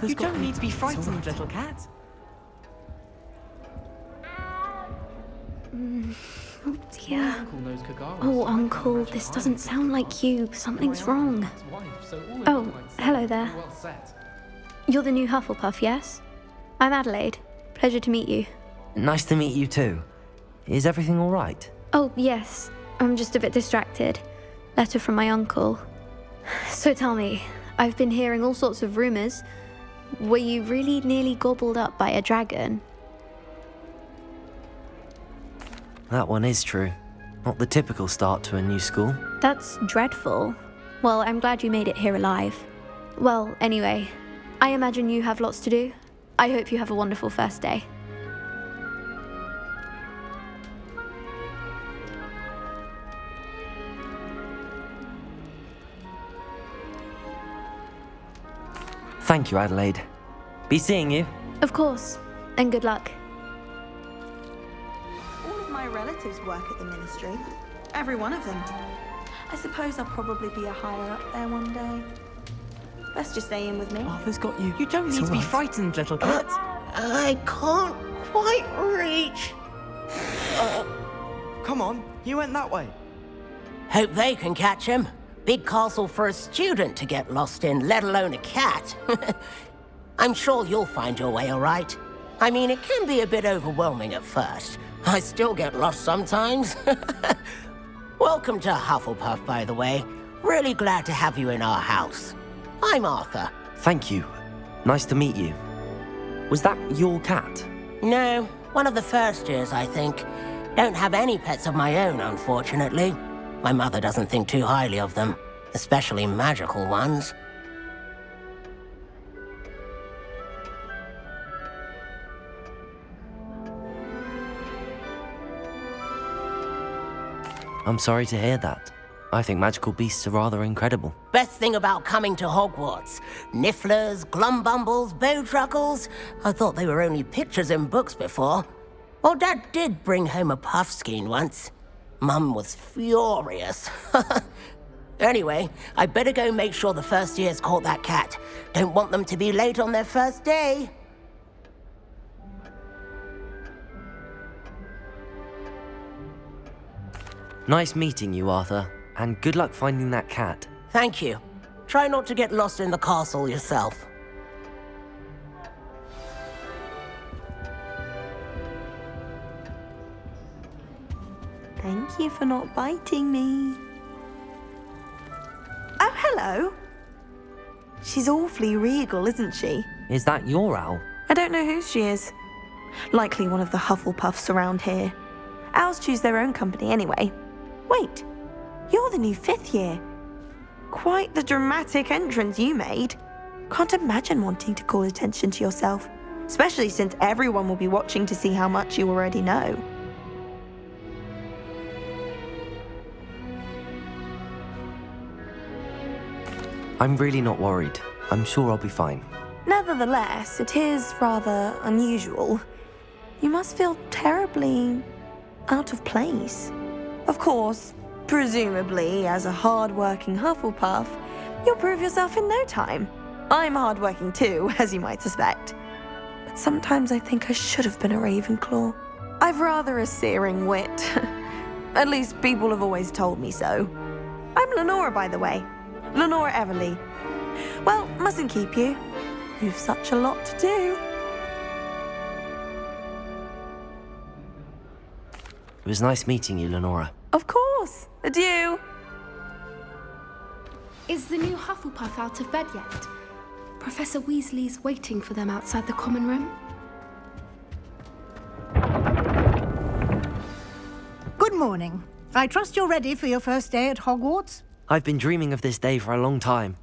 You don't need to be frightened, little cat. Oh dear. Oh, Uncle, this doesn't sound like you. Something's wrong. Oh, hello there. You're the new Hufflepuff, yes? I'm Adelaide. Pleasure to meet you. Nice to meet you too. Is everything all right? Oh, yes. I'm just a bit distracted. Letter from my uncle. So tell me, I've been hearing all sorts of rumours. Were you really nearly gobbled up by a dragon? That one is true. Not the typical start to a new school. That's dreadful. Well, I'm glad you made it here alive. Well, anyway, I imagine you have lots to do. I hope you have a wonderful first day. Thank you, Adelaide. Be seeing you. Of course, and good luck. All of my relatives work at the ministry. Every one of them. I suppose I'll probably be a higher up there one day. Best just stay in with me. Arthur's got you. You don't need to be frightened, little cat. I can't quite reach. Come on, you went that way. Hope they can catch him. Big castle for a student to get lost in, let alone a cat. I'm sure you'll find your way all right. I mean, it can be a bit overwhelming at first. I still get lost sometimes. Welcome to Hufflepuff, by the way. Really glad to have you in our house. I'm Arthur. Thank you. Nice to meet you. Was that your cat? No, one of the first years, I think. Don't have any pets of my own, unfortunately. My mother doesn't think too highly of them, especially magical ones. I'm sorry to hear that. I think magical beasts are rather incredible. Best thing about coming to Hogwarts. Nifflers, glumbumbles, bowtruckles. I thought they were only pictures in books before. Well, Dad did bring home a puffskein once. Mum was furious. Anyway, I better go make sure the first years caught that cat. Don't want them to be late on their first day. Nice meeting you, Arthur, and good luck finding that cat. Thank you. Try not to get lost in the castle yourself. Thank you for not biting me. Oh, hello. She's awfully regal, isn't she? Is that your owl? I don't know who she is. Likely one of the Hufflepuffs around here. Owls choose their own company anyway. Wait, you're the new 5th year. Quite the dramatic entrance you made. Can't imagine wanting to call attention to yourself, especially since everyone will be watching to see how much you already know. I'm really not worried. I'm sure I'll be fine. Nevertheless, it is rather unusual. You must feel terribly out of place. Of course, presumably, as a hard-working Hufflepuff, you'll prove yourself in no time. I'm hard-working too, as you might suspect. But sometimes I think I should have been a Ravenclaw. I've rather a searing wit. At least people have always told me so. I'm Lenora, by the way. Lenora Everly. Well, mustn't keep you. You've such a lot to do. It was nice meeting you, Lenora. Of course. Adieu. Is the new Hufflepuff out of bed yet? Professor Weasley's waiting for them outside the common room. Good morning. I trust you're ready for your first day at Hogwarts? I've been dreaming of this day for a long time.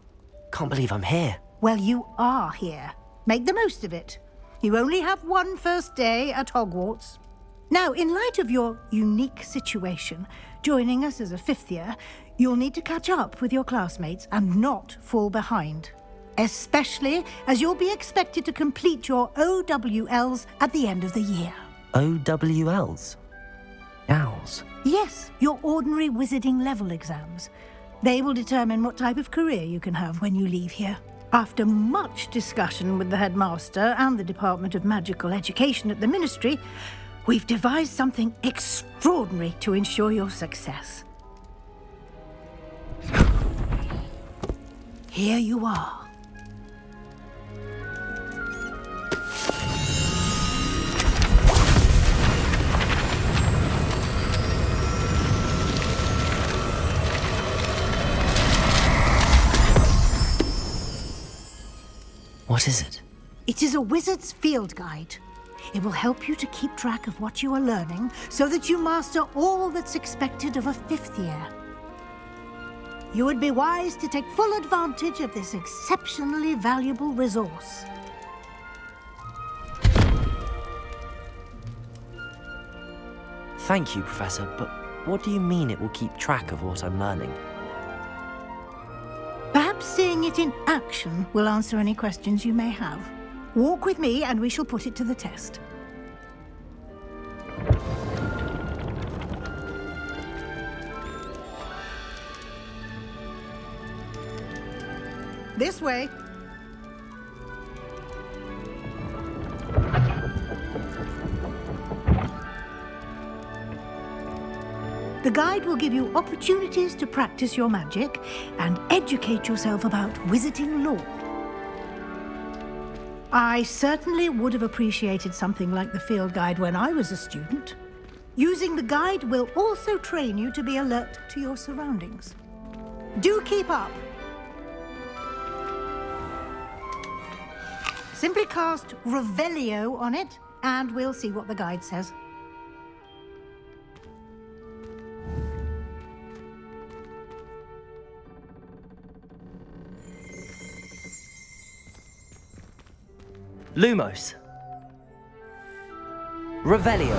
Can't believe I'm here. Well, you are here. Make the most of it. You only have one first day at Hogwarts. Now, in light of your unique situation, joining us as a 5th year, you'll need to catch up with your classmates and not fall behind. Especially as you'll be expected to complete your OWLs at the end of the year. OWLs? Owls? Yes, your ordinary wizarding level exams. They will determine what type of career you can have when you leave here. After much discussion with the headmaster and the Department of Magical Education at the Ministry, we've devised something extraordinary to ensure your success. Here you are. What is it? It is a wizard's field guide. It will help you to keep track of what you are learning so that you master all that's expected of a 5th year. You would be wise to take full advantage of this exceptionally valuable resource. Thank you, Professor, but what do you mean it will keep track of what I'm learning? Perhaps seeing it in action will answer any questions you may have. Walk with me and we shall put it to the test. This way. The guide will give you opportunities to practice your magic and educate yourself about wizarding lore. I certainly would have appreciated something like the field guide when I was a student. Using the guide will also train you to be alert to your surroundings. Do keep up. Simply cast Revelio on it, and we'll see what the guide says. Lumos. Revelio.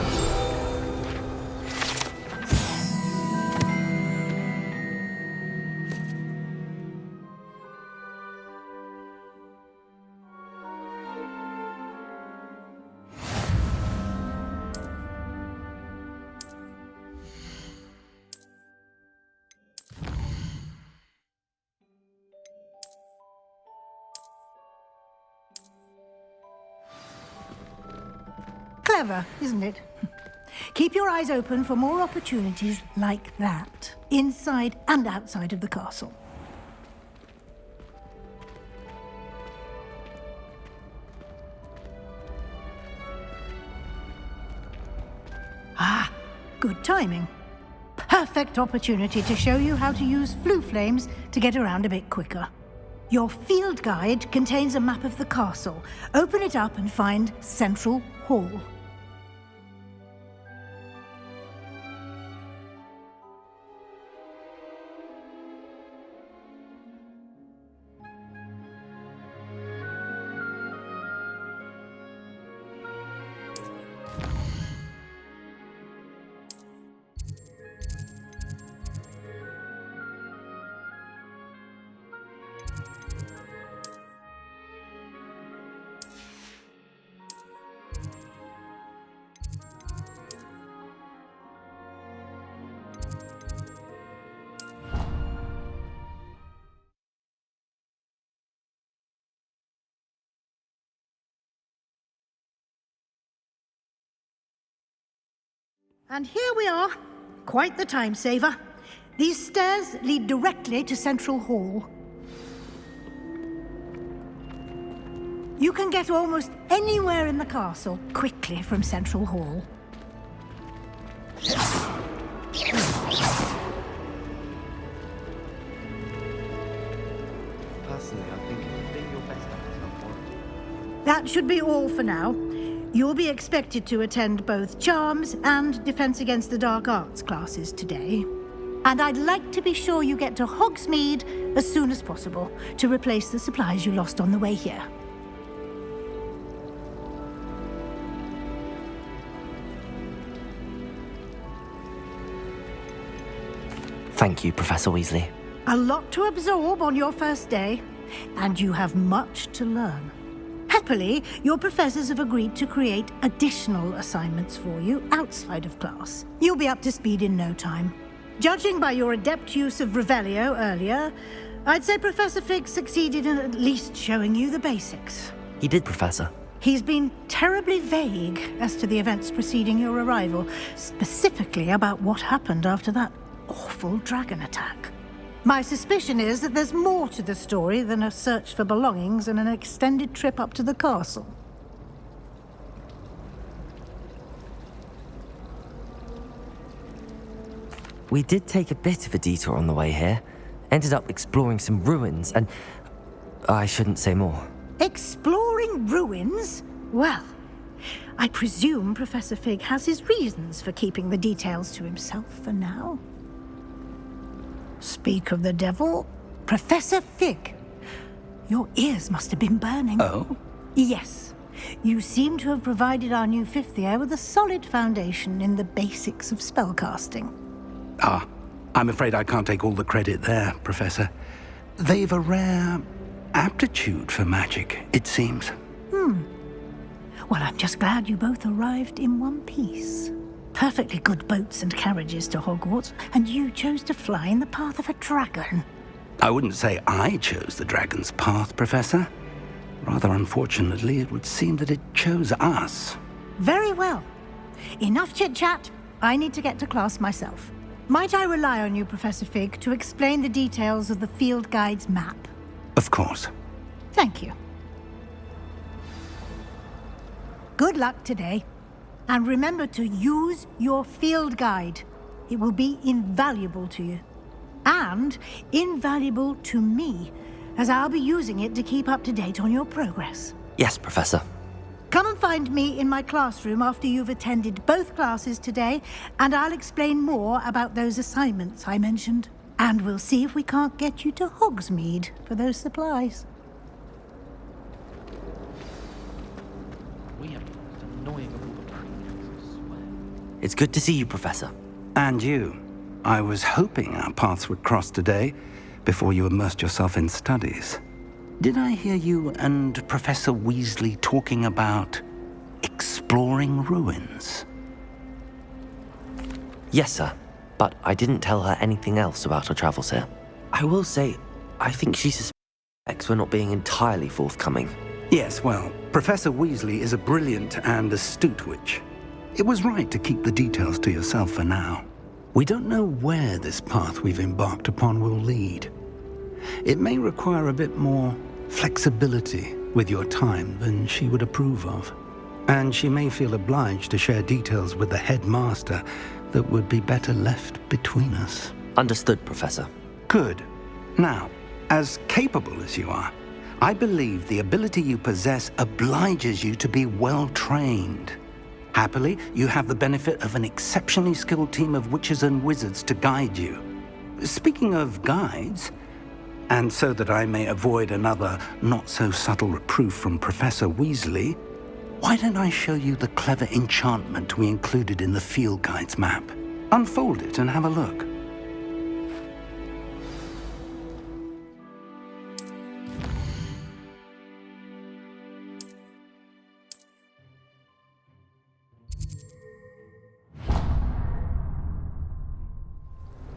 Clever, isn't it? Keep your eyes open for more opportunities like that, inside and outside of the castle. Ah, good timing. Perfect opportunity to show you how to use flue flames to get around a bit quicker. Your field guide contains a map of the castle. Open it up and find Central Hall. And here we are. Quite the time saver. These stairs lead directly to Central Hall. You can get almost anywhere in the castle quickly from Central Hall. Personally, I think it would be your best at some point. That should be all for now. You'll be expected to attend both Charms and Defense Against the Dark Arts classes today. And I'd like to be sure you get to Hogsmeade as soon as possible to replace the supplies you lost on the way here. Thank you, Professor Weasley. A lot to absorb on your first day, and you have much to learn. Happily, your professors have agreed to create additional assignments for you outside of class. You'll be up to speed in no time. Judging by your adept use of Revelio earlier, I'd say Professor Fig succeeded in at least showing you the basics. He did, Professor. He's been terribly vague as to the events preceding your arrival, specifically about what happened after that awful dragon attack. My suspicion is that there's more to the story than a search for belongings and an extended trip up to the castle. We did take a bit of a detour on the way here. Ended up exploring some ruins and... I shouldn't say more. Exploring ruins? Well, I presume Professor Fig has his reasons for keeping the details to himself for now. Speak of the devil, Professor Fig. Your ears must have been burning. Oh? Yes. You seem to have provided our new fifth year with a solid foundation in the basics of spellcasting. Ah, I'm afraid I can't take all the credit there, Professor. They've a rare aptitude for magic, it seems. Well, I'm just glad you both arrived in one piece. Perfectly good boats and carriages to Hogwarts, and you chose to fly in the path of a dragon. I wouldn't say I chose the dragon's path, Professor. Rather unfortunately, it would seem that it chose us. Very well. Enough chit-chat. I need to get to class myself. Might I rely on you, Professor Fig, to explain the details of the field guide's map? Of course. Thank you. Good luck today. And remember to use your field guide. It will be invaluable to you. And invaluable to me, as I'll be using it to keep up to date on your progress. Yes, Professor. Come and find me in my classroom after you've attended both classes today, and I'll explain more about those assignments I mentioned. And we'll see if we can't get you to Hogsmeade for those supplies. We have the most annoying of all the prefects, I swear. It's good to see you, Professor. And you. I was hoping our paths would cross today, before you immersed yourself in studies. Did I hear you and Professor Weasley talking about exploring ruins? Yes, sir. But I didn't tell her anything else about her travels here. I will say, I think she suspects we're not being entirely forthcoming. Yes, well, Professor Weasley is a brilliant and astute witch. It was right to keep the details to yourself for now. We don't know where this path we've embarked upon will lead. It may require a bit more flexibility with your time than she would approve of. And she may feel obliged to share details with the headmaster that would be better left between us. Understood, Professor. Good. Now, as capable as you are, I believe the ability you possess obliges you to be well-trained. Happily, you have the benefit of an exceptionally skilled team of witches and wizards to guide you. Speaking of guides, and so that I may avoid another not-so-subtle reproof from Professor Weasley, why don't I show you the clever enchantment we included in the field guide's map? Unfold it and have a look.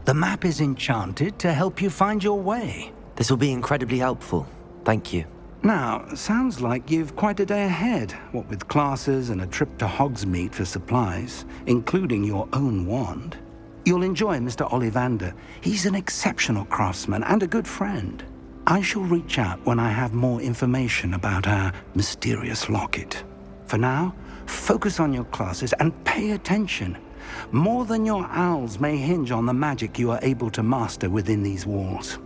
The map is enchanted to help you find your way. This will be incredibly helpful. Thank you. Now, sounds like you've quite a day ahead, what with classes and a trip to Hogsmeade for supplies, including your own wand. You'll enjoy Mr. Ollivander. He's an exceptional craftsman and a good friend. I shall reach out when I have more information about our mysterious locket. For now, focus on your classes and pay attention. More than your owls may hinge on the magic you are able to master within these walls.